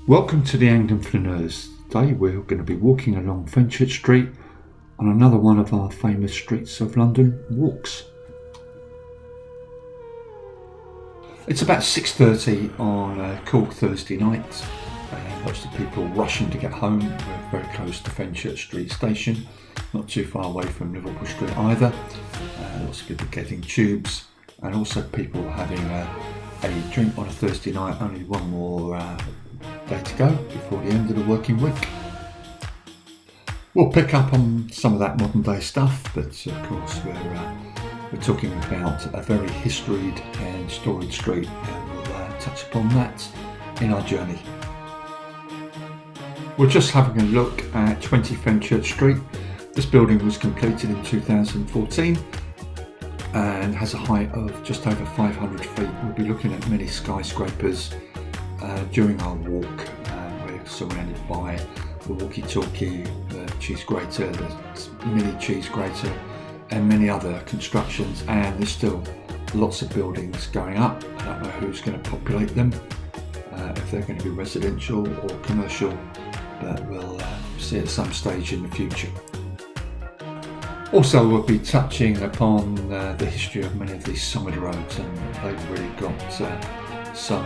Welcome to the Angdon Flaneurs. Today we're going to be walking along Fenchurch Street on another one of our famous streets of London walks. It's about 6:30 on a cool Thursday night. Lots of people rushing to get home. We're very close to Fenchurch Street station, not too far away from Liverpool Street either. Lots of people getting tubes, and also people having a drink on a Thursday night. Only one more day to go before the end of the working week. We'll pick up on some of that modern day stuff, but of course we're talking about a very historied and storied street, and we'll touch upon that in our journey. We're just having a look at 20 Fenchurch Street. This building was completed in 2014 and has a height of just over 500 feet. We'll be looking at many skyscrapers during our walk. We're surrounded by the walkie-talkie, the cheese grater, the mini cheese grater, and many other constructions, and there's still lots of buildings going up. I don't know who's going to populate them, if they're going to be residential or commercial, but we'll see at some stage in the future. Also, we'll be touching upon the history of many of these side roads, and they've really got some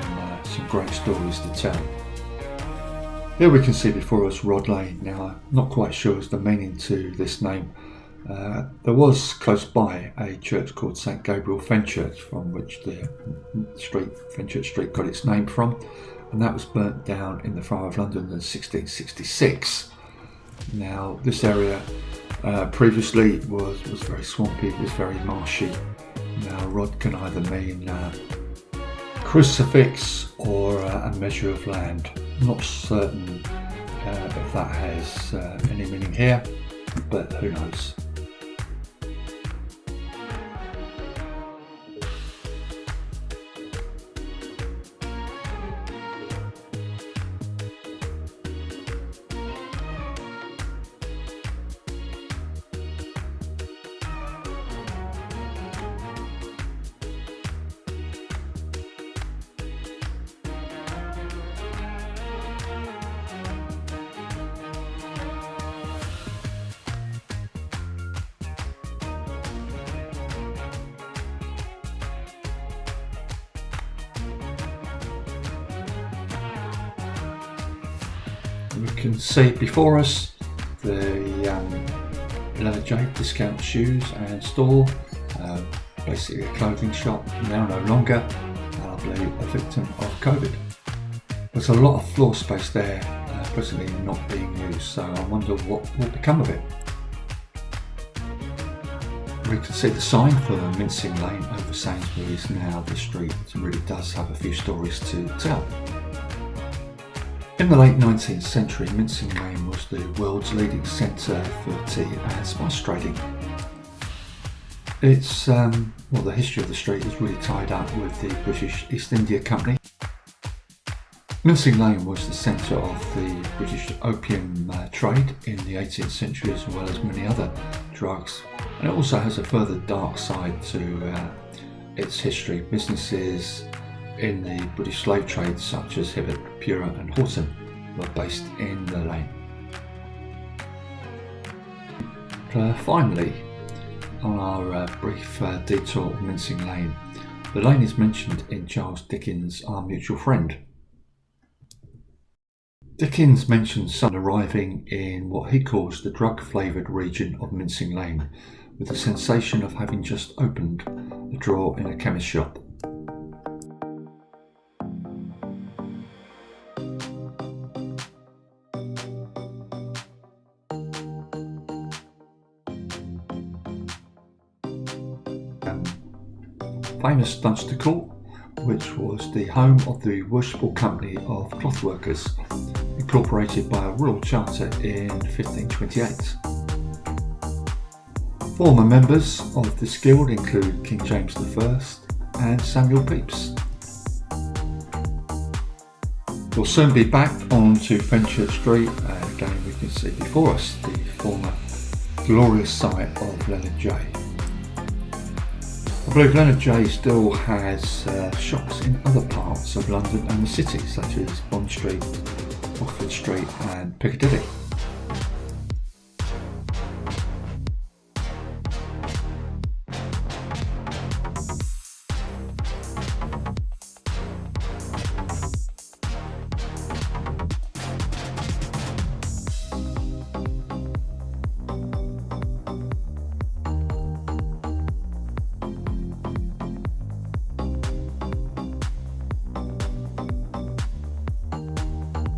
great stories to tell. Here we can see before us Rod Lane. Now, I'm not quite sure as the meaning to this name. There was close by a church called St Gabriel Fenchurch, from which the Fenchurch Street got its name from, and that was burnt down in the Fire of London in 1666. Now, this area previously was very swampy, it was very marshy. Now, Rod can either mean crucifix or a measure of land. I'm not certain if that has any meaning here, but who knows. We can see before us the Leather J discount shoes and store, basically a clothing shop, now no longer, I believe a victim of COVID. There's a lot of floor space there presently not being used, so I wonder what will become of it. We can see the sign for Mincing Lane over Sainsbury's. Now the street really does have a few stories to tell. In the late 19th century, Mincing Lane was the world's leading centre for tea and spice trading. It's the history of the street is really tied up with the British East India Company. Mincing Lane was the centre of the British opium trade in the 18th century, as well as many other drugs, and it also has a further dark side to its history. Businesses in the British slave trade, such as Hibbert, Pura and Horton, were based in the lane. Finally, on our brief detour of Mincing Lane, the lane is mentioned in Charles Dickens' Our Mutual Friend. Dickens mentions someone arriving in what he calls the drug-flavoured region of Mincing Lane, with the sensation of having just opened a drawer in a chemist shop. Famous Dunster Court, which was the home of the Worshipful Company of Cloth Workers, incorporated by a royal charter in 1528. Former members of this guild include King James I and Samuel Pepys. We'll soon be back onto Fenchurch Street, and again we can see before us the former glorious site of Leonard J. I believe Leonard J still has shops in other parts of London and the city, such as Bond Street Oxford Street and Piccadilly.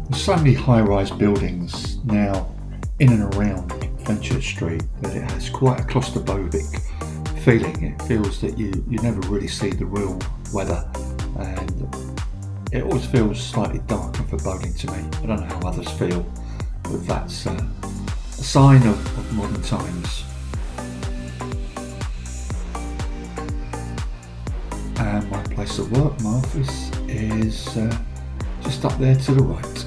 There's so many high-rise buildings now in and around Fenchurch Street that it has quite a claustrophobic feeling. It feels that you never really see the real weather, and it always feels slightly dark and foreboding to me. I don't know how others feel, but that's a sign of modern times. And my place of work, my office, is just up there to the right.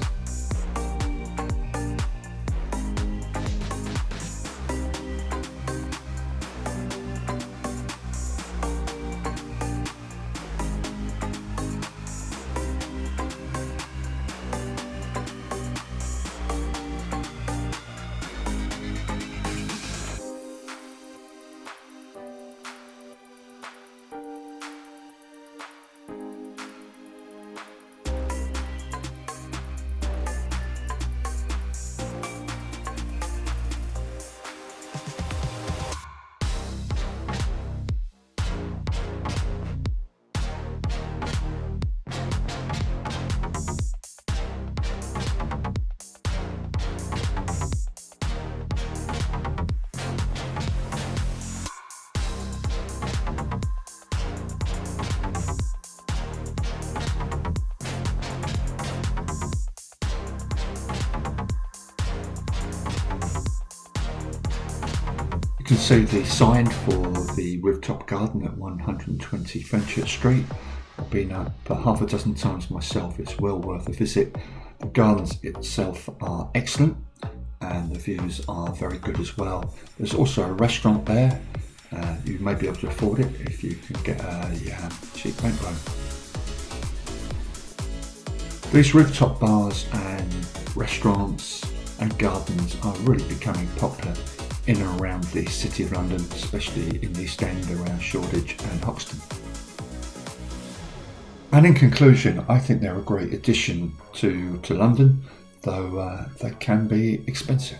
You can see the sign for the rooftop garden at 120 Fenchurch Street. I've been up half a dozen times myself. It's well worth a visit. The gardens itself are excellent and the views are very good as well. There's also a restaurant there. You may be able to afford it if you can get a cheap rent loan. These rooftop bars and restaurants and gardens are really becoming popular in and around the City of London, especially in the East End around Shoreditch and Hoxton. And in conclusion, I think they're a great addition to London, though they can be expensive.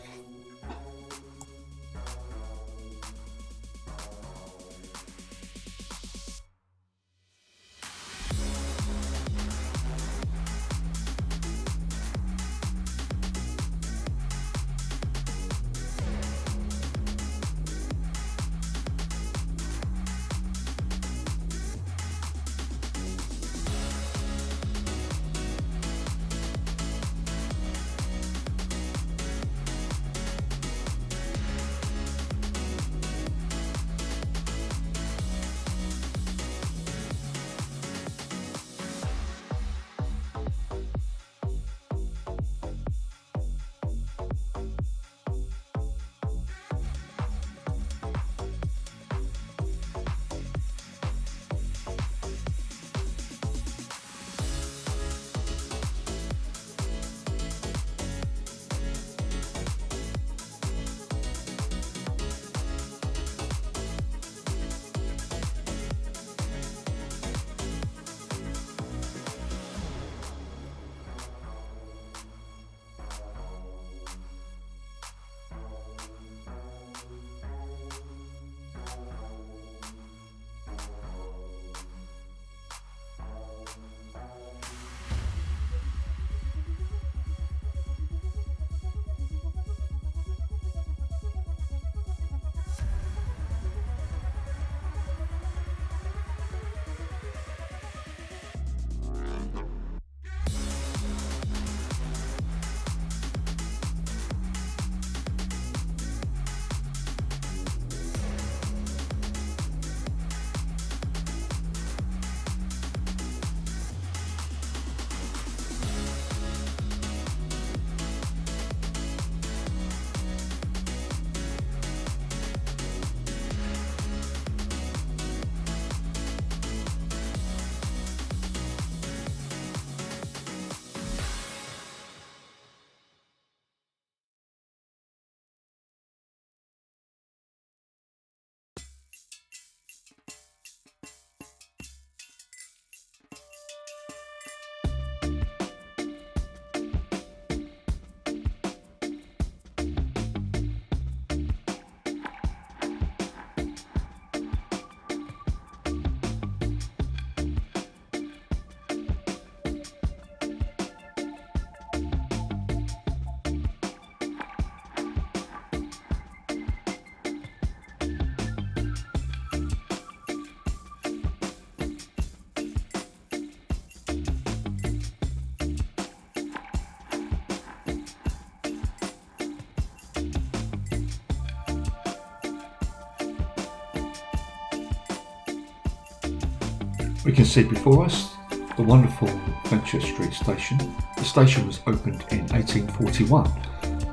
We can see before us the wonderful Fenchurch Street station. The station was opened in 1841,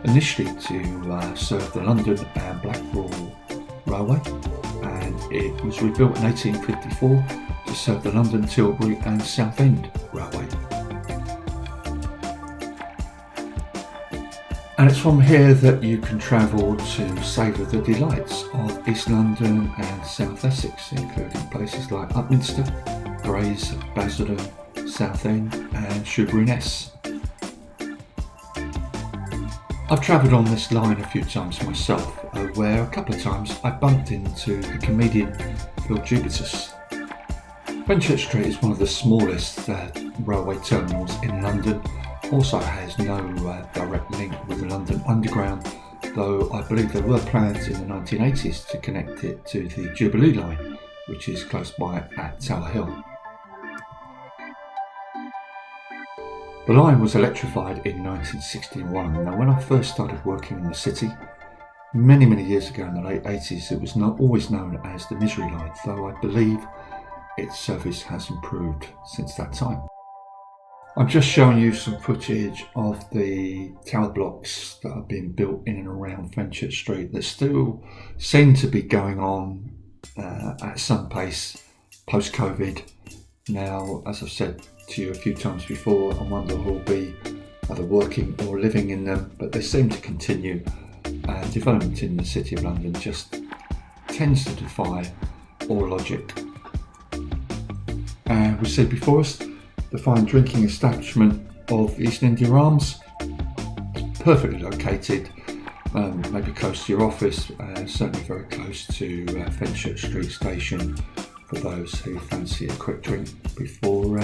initially to serve the London and Blackpool Railway, and it was rebuilt in 1854 to serve the London, Tilbury and Southend Railway. And it's from here that you can travel to savour the delights of East London and South Essex, including places like Upminster, Grays, Basildon, Southend and Shoebury-Ness. I've travelled on this line a few times myself, where a couple of times I bumped into the comedian Phil Jupitus. Fenchurch Street is one of the smallest railway terminals in London. Also has no direct link with the London Underground, though I believe there were plans in the 1980s to connect it to the Jubilee line, which is close by at Tower Hill. The line was electrified in 1961. Now, when I first started working in the city, many years ago in the late 80s, it was not always known as the Misery Line, though I believe its service has improved since that time. I'm just showing you some footage of the tower blocks that are being built in and around Fenchurch Street that still seem to be going on at some pace post-COVID. Now, as I've said to you a few times before, I wonder who will be either working or living in them, but they seem to continue. Development in the City of London just tends to defy all logic. And we see before us the fine drinking establishment of East India Arms, perfectly located, maybe close to your office, certainly very close to Fenchurch Street station for those who fancy a quick drink before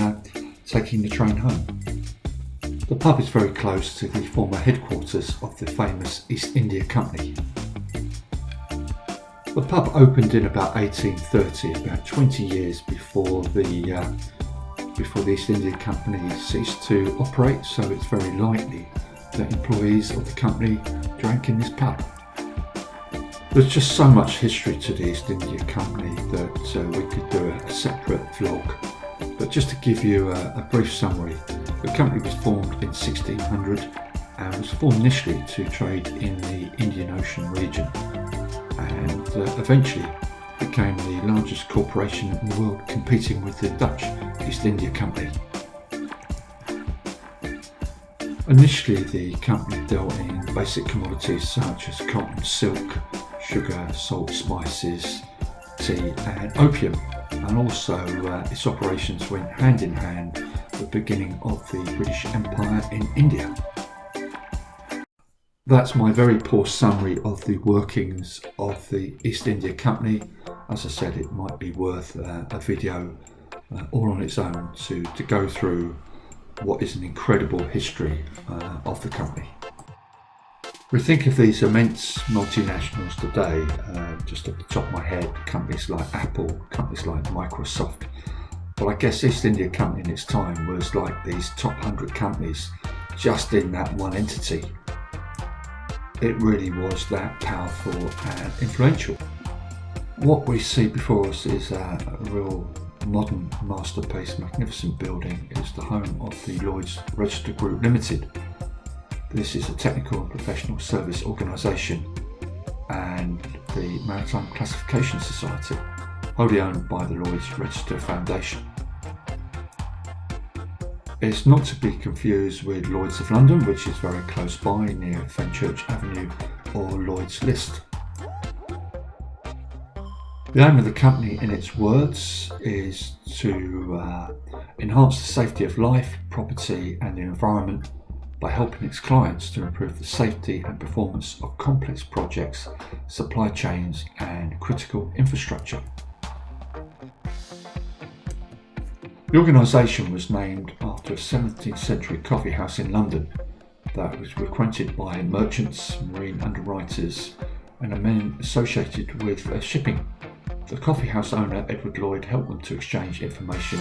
taking the train home. The pub is very close to the former headquarters of the famous East India Company. The pub opened in about 1830, about 20 years before the East India Company ceased to operate, so it's very likely that employees of the company drank in this pub. There's just so much history to the East India Company that we could do a separate vlog, but just to give you a brief summary, the company was formed in 1600 and was formed initially to trade in the Indian Ocean region, and eventually became the largest corporation in the world, competing with the Dutch East India Company. Initially, the company dealt in basic commodities such as cotton, silk, sugar, salt, spices, tea and opium, and also its operations went hand in hand with the beginning of the British Empire in India. That's my very poor summary of the workings of the East India Company. As I said, it might be worth a video all on its own to go through what is an incredible history of the company. We think of these immense multinationals today, just off the top of my head, companies like Apple, companies like Microsoft. But I guess East India Company in its time was like these top 100 companies just in that one entity. It really was that powerful and influential. What we see before us is a real modern masterpiece, magnificent building. It's the home of the Lloyds Registry Group Limited. This is a technical and professional service organisation and the Maritime Classification Society, wholly owned by the Lloyds Register Foundation. It's not to be confused with Lloyds of London, which is very close by near Fenchurch Avenue, or Lloyds List. The aim of the company, in its words, is to enhance the safety of life, property and the environment by helping its clients to improve the safety and performance of complex projects, supply chains and critical infrastructure. The organisation was named after a 17th century coffee house in London that was frequented by merchants, marine underwriters and men associated with shipping. The coffee house owner, Edward Lloyd, helped them to exchange information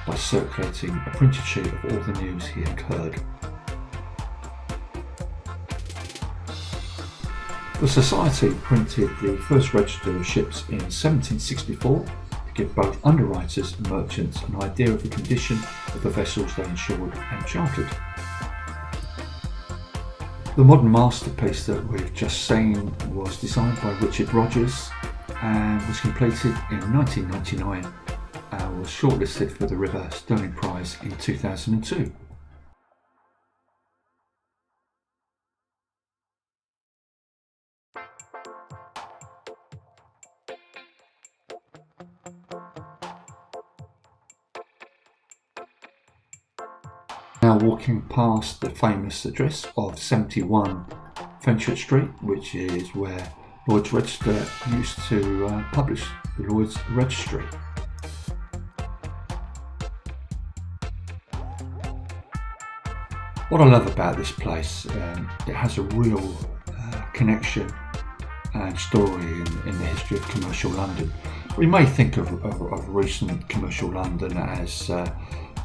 by circulating a printed sheet of all the news he had heard. The Society printed the first register of ships in 1764, give both underwriters and merchants an idea of the condition of the vessels they insured and chartered. The modern masterpiece that we've just seen was designed by Richard Rogers and was completed in 1999 and was shortlisted for the River Sterling Prize in 2002. Now walking past the famous address of 71 Fenchurch Street, which is where Lloyds Registry used to publish the Lloyds Registry. What I love about this place, it has a real connection and story in the history of commercial London. We may think of recent commercial London as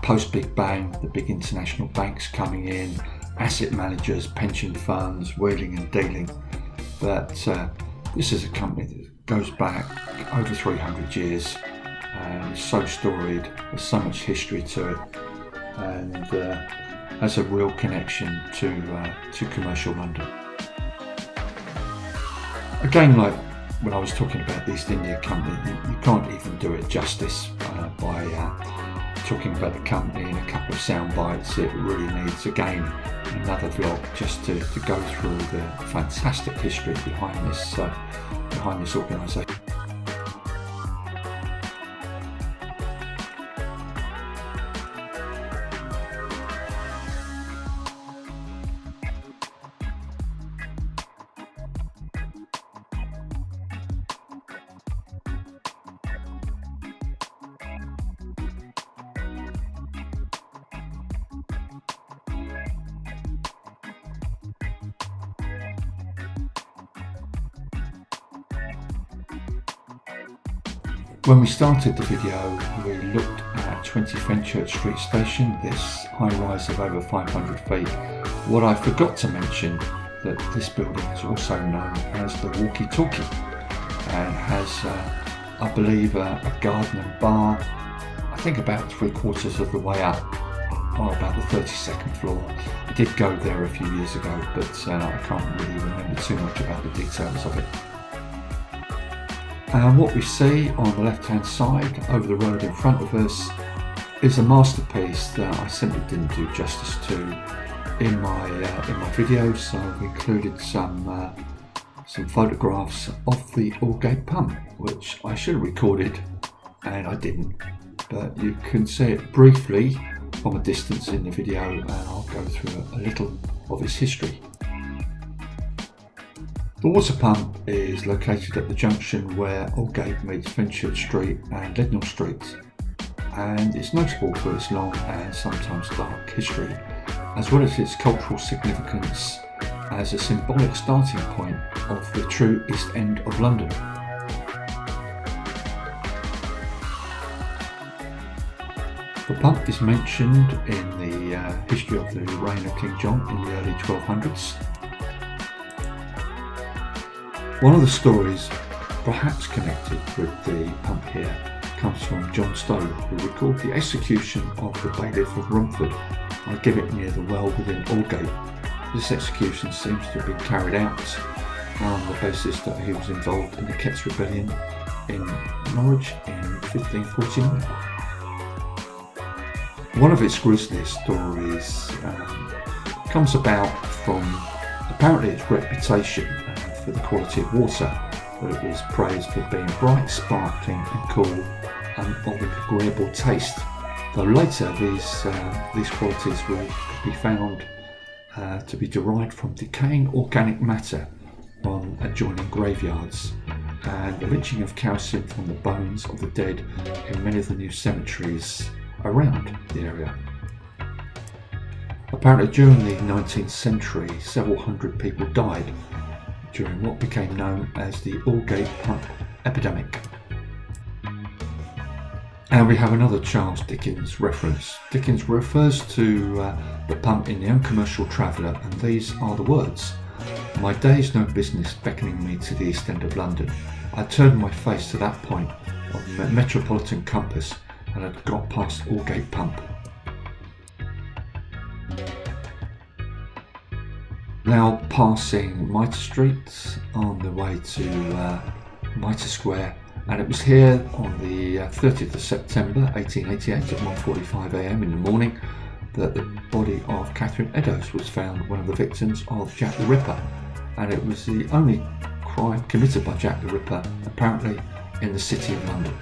post-Big Bang, the big international banks coming in, asset managers, pension funds, wheeling and dealing. But this is a company that goes back over 300 years and is so storied, there's so much history to it, and has a real connection to commercial London. Again, like when I was talking about the East India Company, you can't even do it justice by talking about the company in a couple of sound bites. It really needs, again, another vlog just to go through the fantastic history behind this organisation. When we started the video, we looked at 20 Fenchurch Street Station, this high-rise of over 500 feet. What I forgot to mention, that this building is also known as the Walkie Talkie and has, I believe, a garden and bar, I think about 3/4 of the way up, or about the 32nd floor. I did go there a few years ago, but I can't really remember too much about the details of it. And what we see on the left hand side over the road in front of us is a masterpiece that I simply didn't do justice to in my video, so I've included some photographs of the Aldgate Pump, which I should have recorded and I didn't, but you can see it briefly from a distance in the video, and I'll go through a little of its history. The water pump is located at the junction where Aldgate meets Fenchurch Street and Leadenhall Street, and it's notable for its long and sometimes dark history, as well as its cultural significance as a symbolic starting point of the true East End of London. The pump is mentioned in the history of the reign of King John in the early 1200s. One of the stories perhaps connected with the pump here comes from John Stowe, who recalled the execution of the bailiff of Romford on a gibbet near the well within Aldgate. This execution seems to have been carried out on the basis that he was involved in the Ket's Rebellion in Norwich in 1549. One of its grisliest stories comes about from apparently its reputation for the quality of water, that it was praised for being bright, sparkling and cool and of an agreeable taste, though later these qualities will be found to be derived from decaying organic matter on adjoining graveyards and the leaching of calcium from the bones of the dead in many of the new cemeteries around the area. Apparently during the 19th century, several hundred people died during what became known as the Aldgate Pump epidemic. And we have another Charles Dickens reference. Dickens refers to the pump in The Uncommercial Traveller, and these are the words: "My day's no business beckoning me to the East End of London. I turned my face to that point of the metropolitan compass and had got past Aldgate Pump. Now passing Mitre Street on the way to Mitre Square, and it was here on the 30th of September 1888 at 1:45 a.m. in the morning that the body of Catherine Eddowes was found, one of the victims of Jack the Ripper, and it was the only crime committed by Jack the Ripper apparently in the City of London.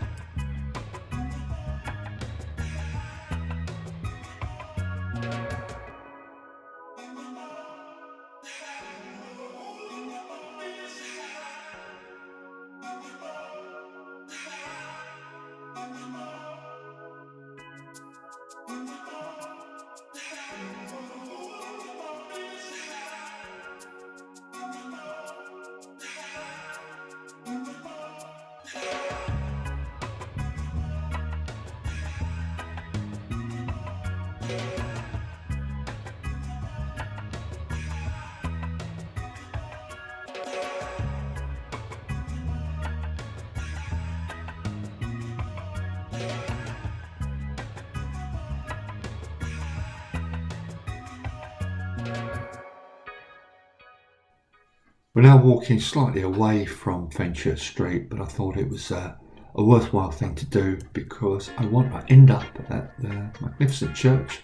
We're now walking slightly away from Fenchurch Street, but I thought it was a worthwhile thing to do because I want to end up at the magnificent church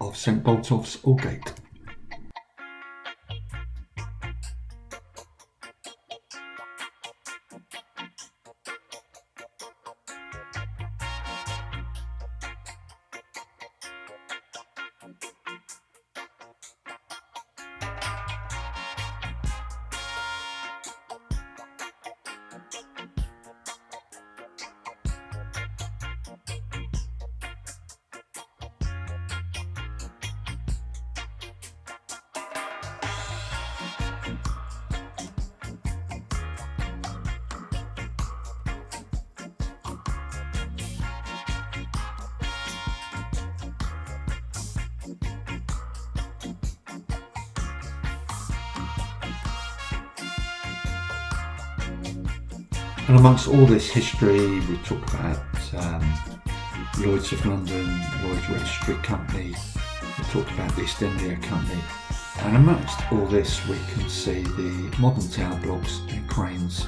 of St Botolph's, Aldgate. And amongst all this history, we talk about Lloyds of London, Lloyds Registry Company, we talked about the East India Company, and amongst all this we can see the modern town blocks and cranes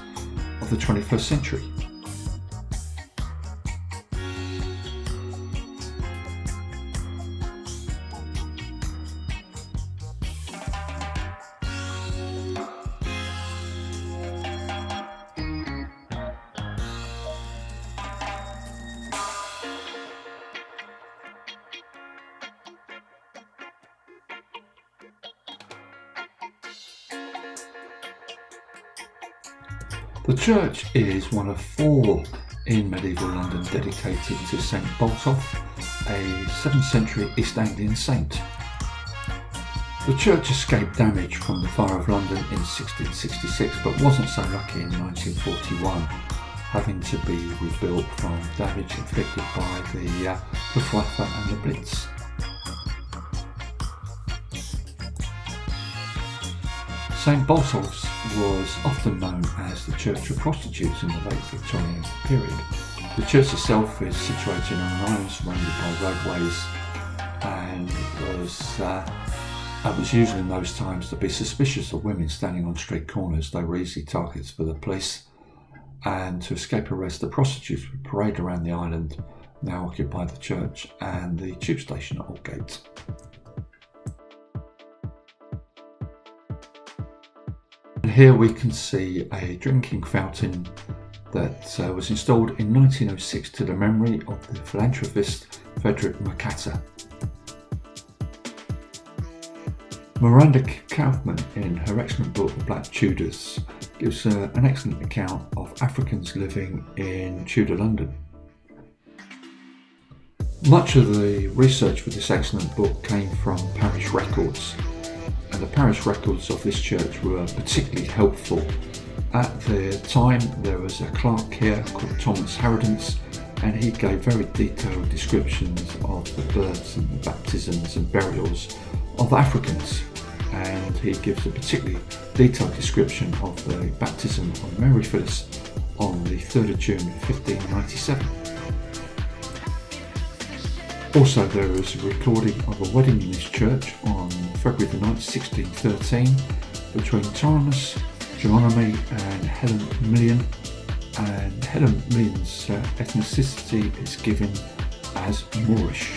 of the 21st century. The church is one of 4 in medieval London dedicated to St Botolph, a 7th century East Anglian saint. The church escaped damage from the Fire of London in 1666 but wasn't so lucky in 1941, having to be rebuilt from damage inflicted by the Luftwaffe and the Blitz. St Botolph's was often known as the Church of Prostitutes in the late Victorian period. The church itself is situated on an island surrounded by roadways and was usual in those times to be suspicious of women standing on street corners. They were easy targets for the police, and to escape arrest, the prostitutes would parade around the island, now occupied the church and the tube station at Aldgate. And here we can see a drinking fountain that was installed in 1906 to the memory of the philanthropist Frederick Mercator. Miranda Kaufman, in her excellent book The Black Tudors, gives an excellent account of Africans living in Tudor London. Much of the research for this excellent book came from parish records, and the parish records of this church were particularly helpful. At the time there was a clerk here called Thomas Harridance, and he gave very detailed descriptions of the births and the baptisms and burials of Africans, and he gives a particularly detailed description of the baptism of Mary Phyllis on the 3rd of June 1597. Also, there is a recording of a wedding in this church on February the 9th, 1613, between Thomas Geronimi and Helen Million, and Helen Million's ethnicity is given as Moorish.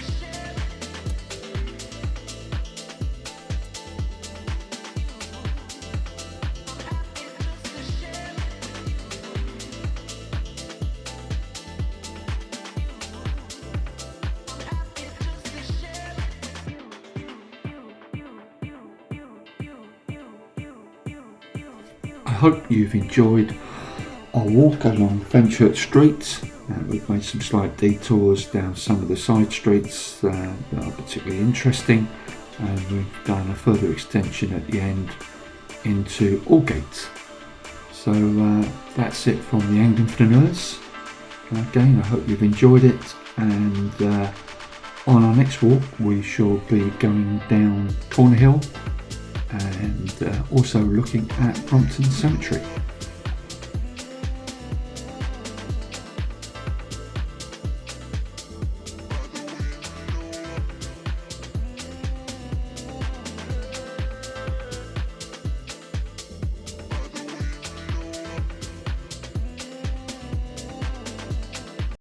I hope you've enjoyed our walk along Fenchurch Street. We've made some slight detours down some of the side streets that are particularly interesting, and we've done a further extension at the end into Aldgate. So that's it from the Angling Flaneurs. Again, I hope you've enjoyed it, and on our next walk we shall be going down Cornhill and also looking at Brompton Cemetery.